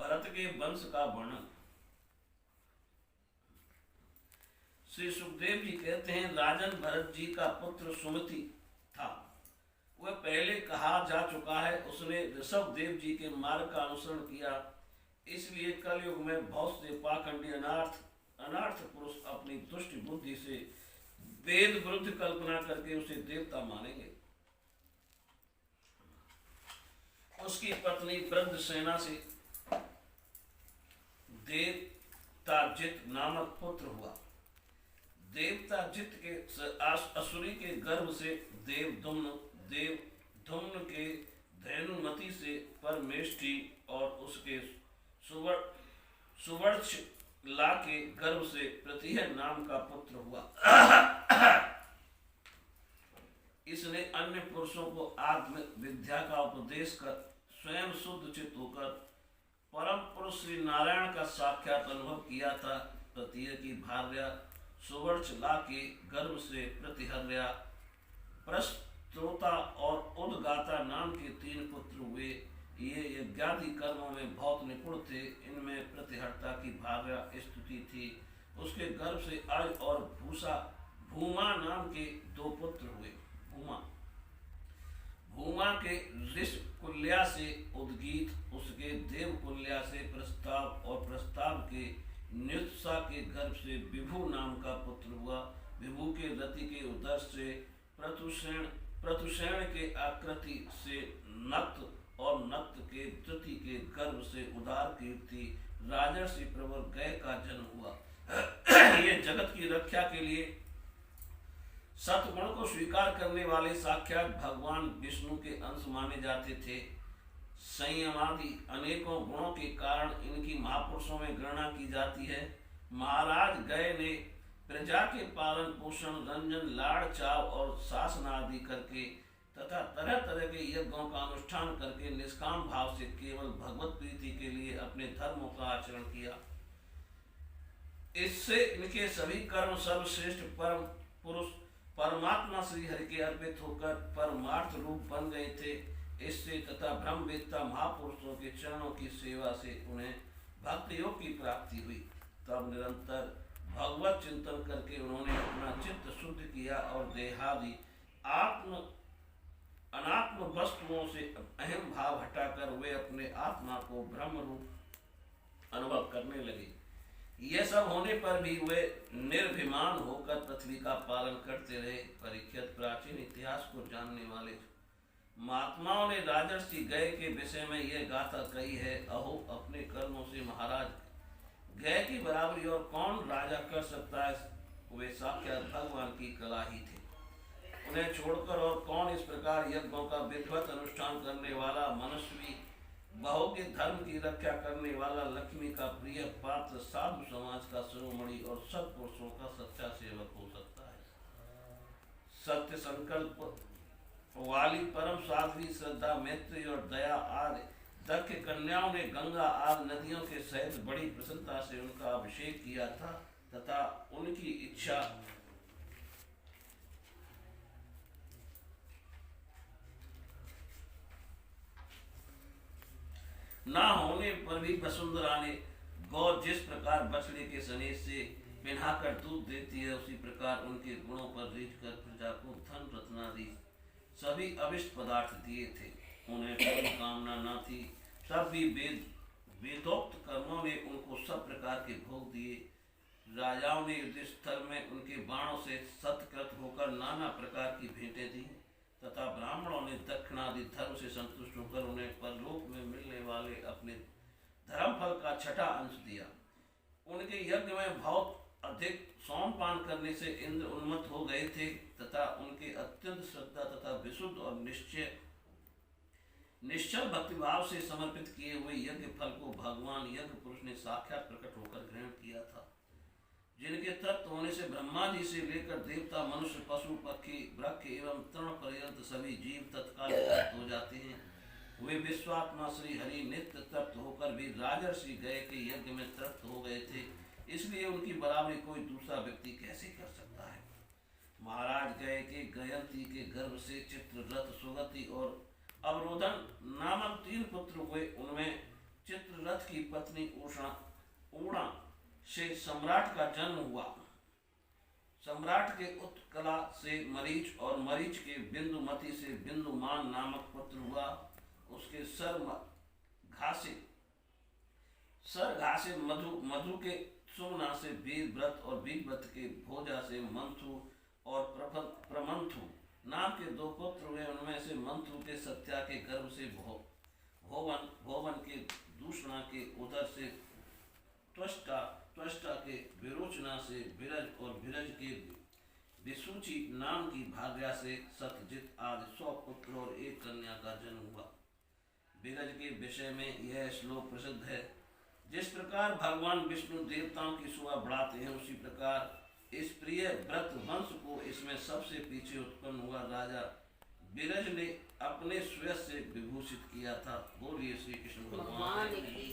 भरत के वंश का वर्णन। श्री सुखदेव जी कहते हैं, राजन भरत जी का पुत्र सुमति था। वह पहले कहा जा चुका है, उसने ऋषभ देव जी के मार्ग का अनुसरण किया। इसलिए कलयुग में बहुत से पाखंडी अनार्थ पुरुष अपनी दुष्ट बुद्धि से वेद विरुद्ध कल्पना करके उसे देवता मानेंगे। उसकी पत्नी वृद्ध सेना से देवताजित नामक पुत्र हुआ। देवताजित के असुरी के गर्भ से देवधुम्न के धैनुमति से परमेष्टि और उसके सुवर्चला के गर्भ से प्रतिह नाम का पुत्र हुआ। इसने अन्य पुरुषों को आत्म विद्या का उपदेश कर स्वयं शुद्ध चित्त होकर परम पुरुष श्री नारायण का साक्षात अनुभव किया था। प्रतिह की भार्या सुवर्चला के गर्भ से प्रतिहर्या, प्रस्तोता और उद्गाता नाम के 3 पुत्र हुए। ये यज्ञादि कर्मों में बहुत निपुण थे। इनमें प्रतिहर्ता की भार्या स्तुति थी। उसके गर्भ से अज और भूमा नाम के 2 पुत्र हुए। भूमा के ऋष कुल्या से उद्गीत, उसके देव कुल्या से प्रस्ताव और प्रस्ताव के नित्सा के गर्भ से विभु नाम का पुत्र हुआ। विभु के रति के उदर से प्रतुषेण के आकृति से नक्त और नक्त के तृति के गर्भ से उदार कीर्ति राजर्षि प्रवर गय का जन्म हुआ। ये जगत की रक्षा के लिए सतगुण को स्वीकार करने वाले साक्षात भगवान विष्णु के अंश माने जाते थे। संयमादि अनेकों गुणों के कारण इनकी महापुरुषों में गणना की जाती है। महाराज गय ने प्रजा के पालन पोषण, रंजन, लाड़ चाव और शासन आदि करके तथा तरह तरह के यज्ञों का अनुष्ठान करके निष्काम भाव से केवल भगवत प्रीति के लिए अपने धर्मों का आचरण किया। इससे इनके सभी कर्म सर्वश्रेष्ठ परम पुरुष परमात्मा श्री हरि के अर्पित होकर परमार्थ रूप बन गए थे। इससे तथा ब्रह्मवेत्ता महापुरुषों के चरणों की सेवा से उन्हें भक्ति योग की प्राप्ति हुई। तब निरंतर भगवत चिंतन करके उन्होंने अपना चित्त शुद्ध किया और देहादि अनात्म वस्तुओं से अहम भाव हटाकर वे अपने आत्मा को ब्रह्म रूप अनुभव करने लगे। यह सब होने पर भी वे निर्भिमान होकर पृथ्वी का पालन करते रहे। परीक्षित प्राचीन इतिहास को जानने वाले महात्माओं ने राजर्षि गय के विषय में यह गाथा कही है। अहो, अपने कर्मों से महाराज गय की बराबरी और कौन राजा कर सकता है। वे साक्षात भगवान की कला ही थे। उन्हें छोड़कर और कौन इस प्रकार यज्ञों का विधिवत अनुष्ठान करने वाला, मनुष्य बहु के धर्म की रक्षा करने वाला, लक्ष्मी का प्रिय पात्र, साधु समाज का शिरोमणि और सत्पुरुषों का सच्चा सेवक हो सकता है। सत्य संकल्प वाली परम साध्वी, श्रद्धा, मैत्री और दया आदि दक्ष कन्याओं ने गंगा आदि नदियों के सहित बड़ी प्रसन्नता से उनका अभिषेक किया था तथा उनकी इच्छा ना होने पर भी वसुंधरा ने गौ जिस प्रकार बछड़े के स्नेह से पिन्हाकर दूध देती है, उसी प्रकार उनके गुणों पर रीझ कर प्रजा को धन रत्नादि सभी अभिष्ट पदार्थ दिए थे। उन्हें कोई कामना न थी। सब भी वेदोक्त कर्मों ने उनको सब प्रकार के भोग दिए। राजाओं ने युद्ध स्थल में उनके बाणों से सत्कृत होकर नाना प्रकार की भेंटें दी तथा ब्राह्मणों ने दक्षिणादि धर्म से संतुष्ट होकर उन्हें परलोक में मिलने वाले अपने धर्म फल का 6ठा अंश दिया। उनके यज्ञ में बहुत अधिक सोमपान करने से इंद्र उन्मत्त हो गए थे तथा उनके अत्यंत श्रद्धा तथा विशुद्ध और निश्चल भक्तिभाव से समर्पित किए हुए यज्ञ फल को भगवान यज्ञ पुरुष ने साक्षात प्रकट होकर ग्रहण किया था। जिनके तृप्त होने से ब्रह्मा जी से लेकर देवता, मनुष्य, पशु, पक्षी, वृक्ष एवं तृण पर्यंत सभी जीव तत्काल तृप्त हो जाते हैं। वे विश्वात्मा श्री हरि नित्य तृप्त होकर भी राजर्षि गय के यज्ञ में तृप्त हो गए थे। इसलिए उनकी बराबरी कोई दूसरा व्यक्ति कैसे कर सकता है। महाराज गय के गयंती के गर्भ से चित्ररथ, सुगति और अवरोधन नामक 3 पुत्र हुए। उनमें चित्ररथ की पत्नी ऊणा से सम्राट का जन्म हुआ। सम्राट के उत्कला से मरीच और मरीच के बिंदुमती से बिंदुमान नामक पुत्र हुआ। उसके सर घासे मधु के सुमना से वीरव्रत और वीरव्रत के भोजा से मंथु और प्रमंथु नाम के 2 पुत्र हुए। उनमें से मंथु के सत्या के गर्भ से भोवन के दूषणा के उदर से त्वष्टा के विरोचना से विरज और विरज के विसूची नाम की भार्या से सत्यजित आदि 100 पुत्र और 1 कन्या का जन्म हुआ। विरज के विषय में यह श्लोक प्रसिद्ध है। जिस प्रकार भगवान विष्णु देवताओं की शोभा बढ़ाते हैं, उसी प्रकार इस प्रिय व्रत वंश को इसमें सबसे पीछे उत्पन्न हुआ राजा विरज ने अपने श्रेय से विभूषित किया था। बोलिए श्री कृष्ण भगवान की